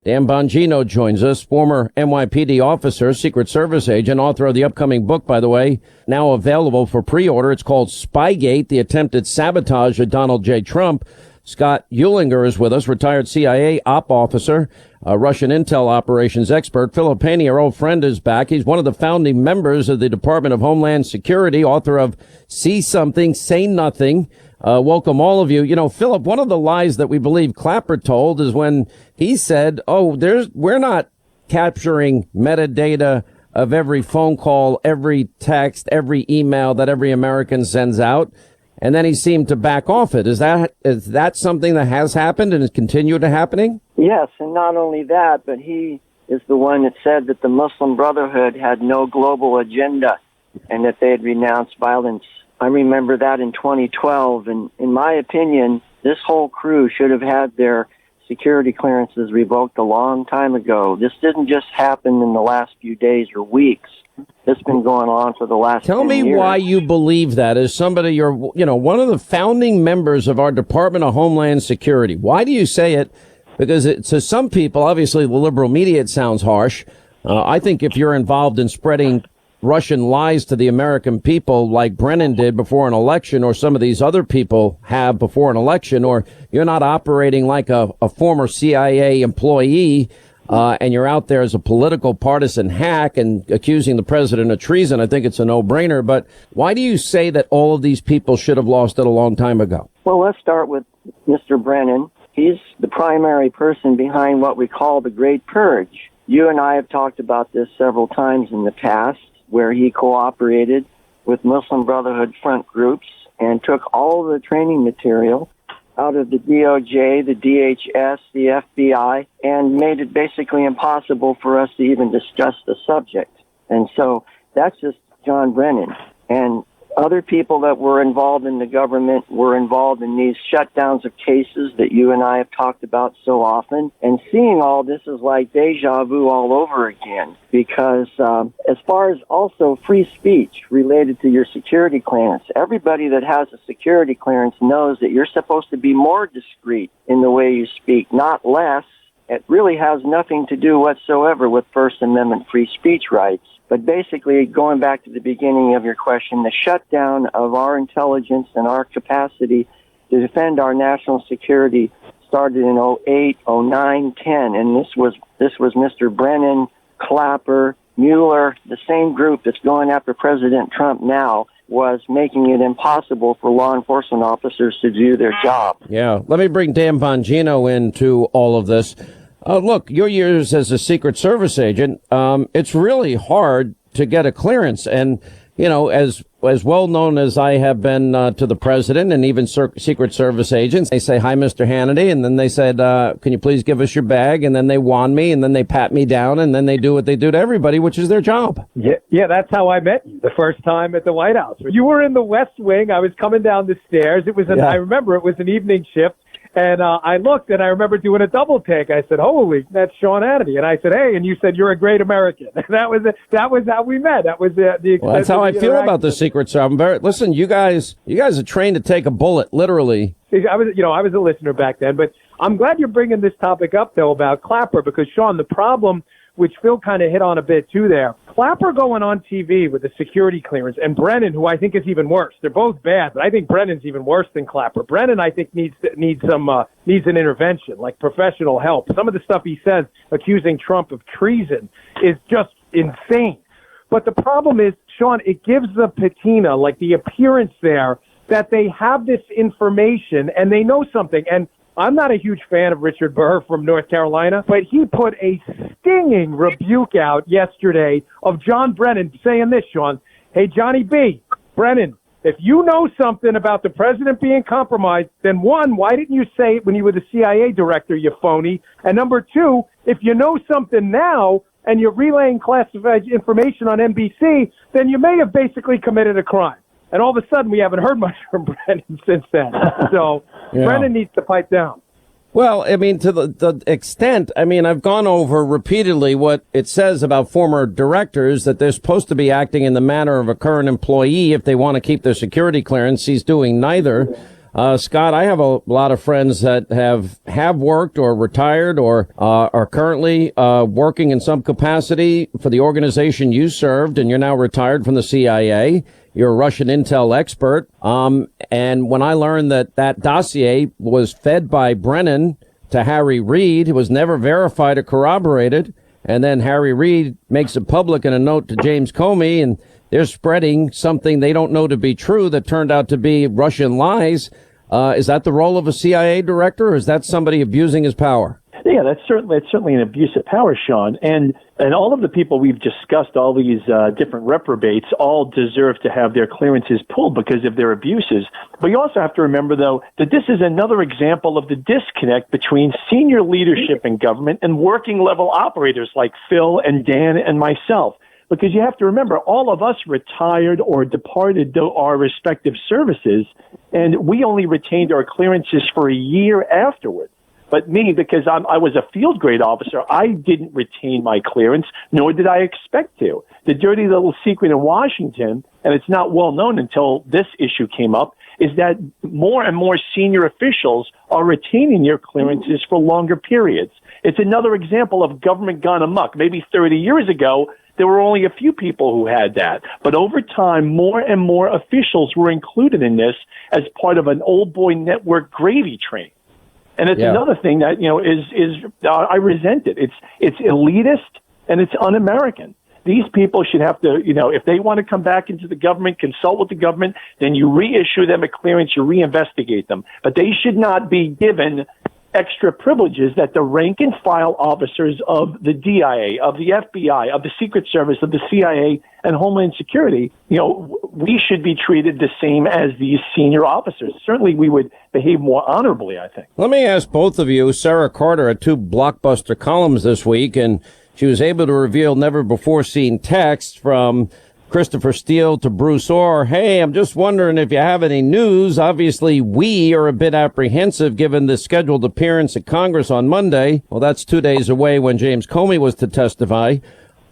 Dan Bongino joins us, former NYPD officer, Secret Service agent, author of the upcoming book, by the way, now available for pre-order. It's called Spygate, the attempted sabotage of Donald J. Trump. Scott Eulinger is with us, retired CIA op officer, Russian intel operations expert. Philip Haney, our old friend, is back. He's one of the founding members of the Department of Homeland Security, author of See Something, Say Nothing. Welcome, all of you. You know, Philip, one of the lies that we believe Clapper told is when he said, we're not capturing metadata of every phone call, every text, every email that every American sends out. And then he seemed to back off it. Is that something that has happened and is continued to happening? Yes, and not only that, but he is the one that said that the Muslim Brotherhood had no global agenda and that they had renounced violence. I remember that in 2012, and in my opinion, this whole crew should have had their security clearances revoked a long time ago. This didn't just happen in the last few days or weeks. It's been going on for the last 10 years. Tell me why you believe that. As somebody, you're, one of the founding members of our Department of Homeland Security. Why do you say it? Because to some people, obviously the liberal media, it sounds harsh. I think if you're involved in spreading Russian lies to the American people like Brennan did before an election, or some of these other people have before an election, or you're not operating like a former CIA employee, and you're out there as a political partisan hack and accusing the president of treason, I think it's a no-brainer. But why do you say that all of these people should have lost it a long time ago? Well, let's start with Mr. Brennan. He's the primary person behind what we call the Great Purge. You and I have talked about this several times in the past, where he cooperated with Muslim Brotherhood front groups and took all the training material out of the DOJ, the DHS, the FBI, and made it basically impossible for us to even discuss the subject. And so that's just John Brennan. And other people that were involved in the government were involved in these shutdowns of cases that you and I have talked about so often. And seeing all this is like deja vu all over again, because as far as also free speech related to your security clearance, everybody that has a security clearance knows that you're supposed to be more discreet in the way you speak, not less. It really has nothing to do whatsoever with First Amendment free speech rights. But basically, going back to the beginning of your question, the shutdown of our intelligence and our capacity to defend our national security started in 08, 09, 10. And this was Mr. Brennan, Clapper, Mueller, the same group that's going after President Trump now, was making it impossible for law enforcement officers to do their job. Yeah. Let me bring Dan Bongino into all of this. Look, your years as a Secret Service agent, it's really hard to get a clearance. And, as well known as I have been to the president and even Secret Service agents, they say, "Hi, Mr. Hannity." And then they said, "Can you please give us your bag?" And then they wand me, and then they pat me down, and then they do what they do to everybody, which is their job. Yeah, that's how I met you the first time at the White House. You were in the West Wing. I was coming down the stairs. I remember it was an evening shift. And I looked, and I remember doing a double take. I said, "Holy, that's Sean Hannity." And I said, "Hey," and you said, "You're a great American." That was how we met. That was the well, that's how I feel about the Secret Service. Listen, you guys are trained to take a bullet, literally. I was a listener back then, but I'm glad you're bringing this topic up, though, about Clapper, because Sean, the problem, which Phil kind of hit on a bit too there, Clapper going on TV with a security clearance, and Brennan, who I think is even worse. They're both bad, but I think Brennan's even worse than Clapper. Brennan, I think, needs an intervention, like professional help. Some of the stuff he says, accusing Trump of treason, is just insane. But the problem is, Sean, it gives the patina, like the appearance there, that they have this information and they know something. And I'm not a huge fan of Richard Burr from North Carolina, but he put a stinging rebuke out yesterday of John Brennan saying this, Sean. "Hey, Johnny B. Brennan, if you know something about the president being compromised, then one, why didn't you say it when you were the CIA director, you phony? And number two, if you know something now and you're relaying classified information on NBC, then you may have basically committed a crime." And all of a sudden, we haven't heard much from Brennan since then. So Brennan needs to pipe down. Well, I mean, to the extent, I've gone over repeatedly what it says about former directors, that they're supposed to be acting in the manner of a current employee if they want to keep their security clearance. He's doing neither. Scott, I have a lot of friends that have worked or retired or are currently working in some capacity for the organization you served, and you're now retired from the CIA. You're a Russian intel expert. And when I learned that dossier was fed by Brennan to Harry Reid, it was never verified or corroborated, and then Harry Reid makes it public in a note to James Comey, and they're spreading something they don't know to be true that turned out to be Russian lies. Is that the role of a CIA director, or is that somebody abusing his power? Yeah, that's certainly an abuse of power, Sean. And all of the people we've discussed, all these different reprobates, all deserve to have their clearances pulled because of their abuses. But you also have to remember, though, that this is another example of the disconnect between senior leadership in government and working level operators like Phil and Dan and myself. Because you have to remember, all of us retired or departed our respective services, and we only retained our clearances for a year afterward. But me, because I was a field grade officer, I didn't retain my clearance, nor did I expect to. The dirty little secret in Washington, and it's not well known until this issue came up, is that more and more senior officials are retaining their clearances for longer periods. It's another example of government gone amok. Maybe 30 years ago, there were only a few people who had that. But over time, more and more officials were included in this as part of an old boy network gravy train. And it's another thing that, I resent it. It's elitist and it's un-American. These people should have to, if they want to come back into the government, consult with the government, then you reissue them a clearance, you reinvestigate them. But they should not be given extra privileges that the rank and file officers of the DIA, of the FBI, of the Secret Service, of the CIA, and Homeland Security, we should be treated the same as these senior officers. Certainly we would behave more honorably, I think. Let me ask both of you. Sarah Carter had 2 blockbuster columns this week, and she was able to reveal never-before-seen texts from Christopher Steele to Bruce Orr. Hey, I'm just wondering if you have any news. Obviously, we are a bit apprehensive given the scheduled appearance at Congress on Monday. Well, that's 2 days away when James Comey was to testify.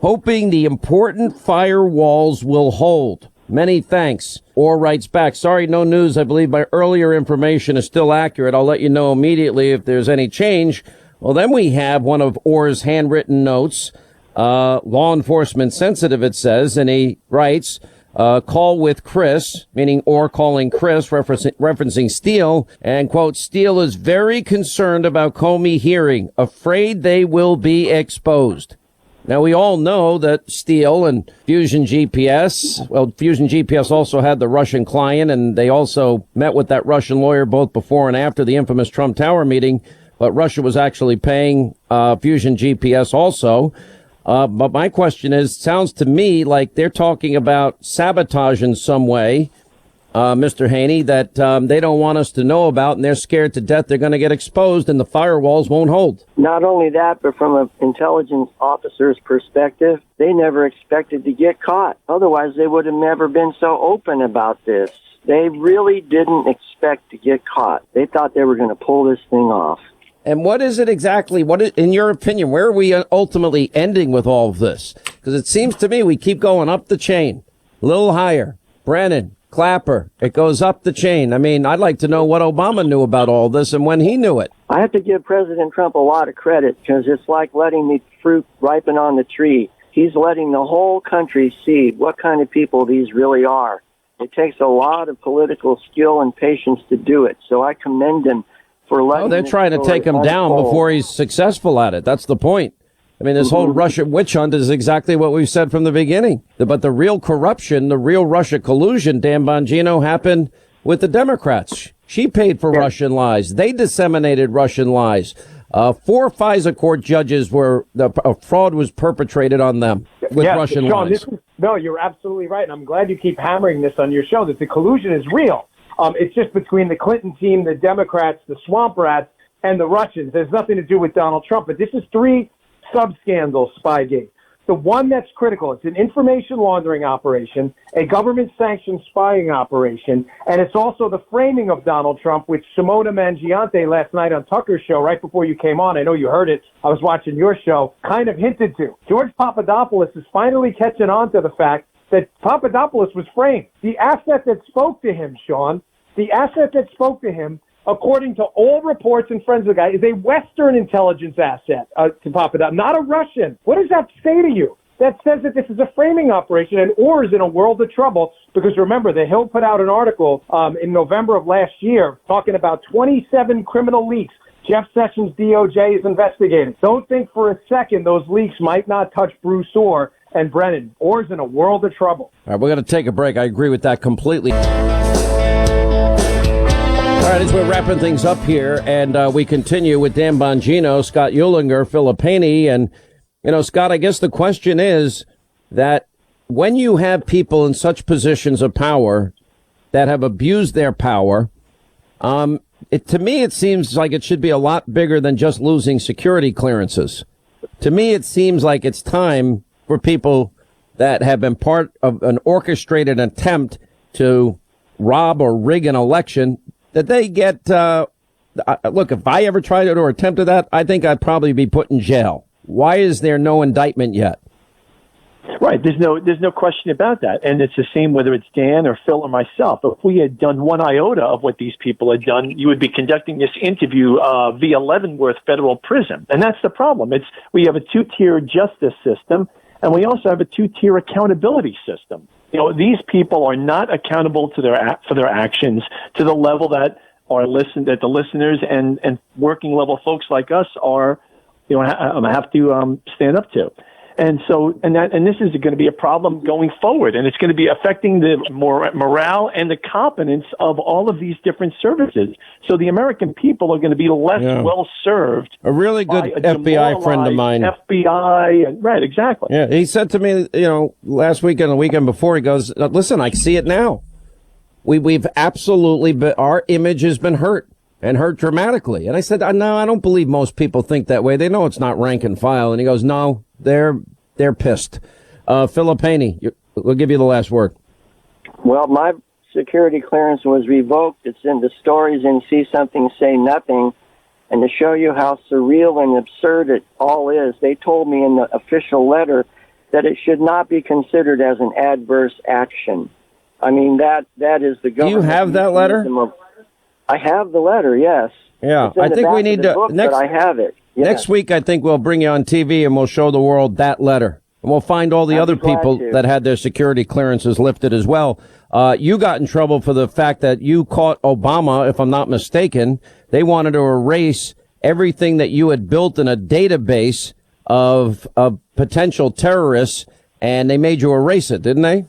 Hoping the important firewalls will hold. Many thanks. Orr writes back, sorry, no news. I believe my earlier information is still accurate. I'll let you know immediately if there's any change. Well, then we have one of Orr's handwritten notes. Law enforcement sensitive, it says, and he writes, call with Chris, meaning Orr calling Chris, referencing Steele, and, quote, Steele is very concerned about Comey hearing, afraid they will be exposed. Now, we all know that Steele and Fusion GPS also had the Russian client, and they also met with that Russian lawyer both before and after the infamous Trump Tower meeting, but Russia was actually paying Fusion GPS also. But my question is, sounds to me like they're talking about sabotage in some way, Mr. Haney, that they don't want us to know about, and they're scared to death they're going to get exposed and the firewalls won't hold. Not only that, but from an intelligence officer's perspective, they never expected to get caught. Otherwise, they would have never been so open about this. They really didn't expect to get caught. They thought they were going to pull this thing off. And what is it exactly? In your opinion, where are we ultimately ending with all of this? Because it seems to me we keep going up the chain, a little higher. Brennan, Clapper, it goes up the chain. I mean, I'd like to know what Obama knew about all this and when he knew it. I have to give President Trump a lot of credit because it's like letting the fruit ripen on the tree. He's letting the whole country see what kind of people these really are. It takes a lot of political skill and patience to do it. So I commend him. They're trying to take him down before he's successful at it. That's the point. I mean, this whole Russia witch hunt is exactly what we've said from the beginning. But the real corruption, the real Russia collusion, Dan Bongino, happened with the Democrats. She paid for Russian lies. They disseminated Russian lies. 4 FISA court judges a fraud was perpetrated on them with Russian Sean, lies. No, you're absolutely right. And I'm glad you keep hammering this on your show, that the collusion is real. It's just between the Clinton team, the Democrats, the swamp rats, and the Russians. There's nothing to do with Donald Trump. But this is 3 sub-scandals, Spygate. The one that's critical, it's an information laundering operation, a government-sanctioned spying operation, and it's also the framing of Donald Trump, which Simona Mangiante last night on Tucker's show, right before you came on, I know you heard it, I was watching your show, kind of hinted to. George Papadopoulos is finally catching on to the fact that Papadopoulos was framed. The asset that spoke to him, Sean, The asset that spoke to him, according to all reports and friends of the guy, is a Western intelligence asset, to pop it up, not a Russian. What does that say to you? That says that this is a framing operation, and Orr is in a world of trouble because, remember, The Hill put out an article in November of last year talking about 27 criminal leaks Jeff Sessions' DOJ is investigating. Don't think for a second those leaks might not touch Bruce Orr and Brennan. Orr's in a world of trouble. All right, we're going to take a break. I agree with that completely. All right, as we're wrapping things up here, and we continue with Dan Bongino, Scott Eulinger, Philip Haney, and, you know, Scott, I guess the question is that when you have people in such positions of power that have abused their power, to me, it seems like it should be a lot bigger than just losing security clearances. To me, it seems like it's time for people that have been part of an orchestrated attempt to rob or rig an election that they get, look, if I ever tried it or attempted that, I think I'd probably be put in jail. Why is there no indictment yet? Right. There's no question about that. And it's the same whether it's Dan or Phil or myself. If we had done one iota of what these people had done, you would be conducting this interview via Leavenworth Federal Prison. And that's the problem. We have a two-tier justice system, and we also have a two-tier accountability system. You know, these people are not accountable for their actions to the level that that the listeners and working level folks like us are, have to stand up to. And so, and this is going to be a problem going forward, and it's going to be affecting the morale and the competence of all of these different services. So the American people are going to be less well served. A really good FBI friend of mine. FBI, right, exactly. Yeah, he said to me, last weekend, the weekend before, he goes, "Listen, I see it now. We've absolutely our image has been hurt." And hurt dramatically. And I said, no, I don't believe most people think that way. They know it's not rank and file. And he goes, no, they're pissed. Philip Haney, we'll give you the last word. Well, my security clearance was revoked. It's in the stories in See Something, Say Nothing. And to show you how surreal and absurd it all is, they told me in the official letter that it should not be considered as an adverse action. I mean, that is the government. Do you have that letter? I have the letter, yes. Yeah, I think we need to I have it. Yes. Next week. I think we'll bring you on TV and we'll show the world that letter, and we'll find all the other people that had their security clearances lifted as well. You got in trouble for the fact that you caught Obama, if I'm not mistaken. They wanted to erase everything that you had built in a database of potential terrorists, and they made you erase it, didn't they?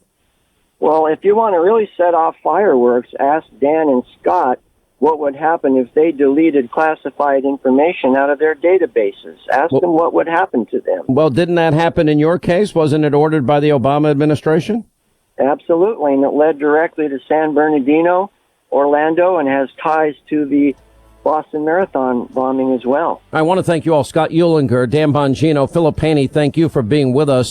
Well, if you want to really set off fireworks, ask Dan and Scott what would happen if they deleted classified information out of their databases. Ask them what would happen to them. Well, didn't that happen in your case? Wasn't it ordered by the Obama administration? Absolutely, and it led directly to San Bernardino, Orlando, and has ties to the Boston Marathon bombing as well. I want to thank you all. Scott Eulinger, Dan Bongino, Philip Haney, thank you for being with us.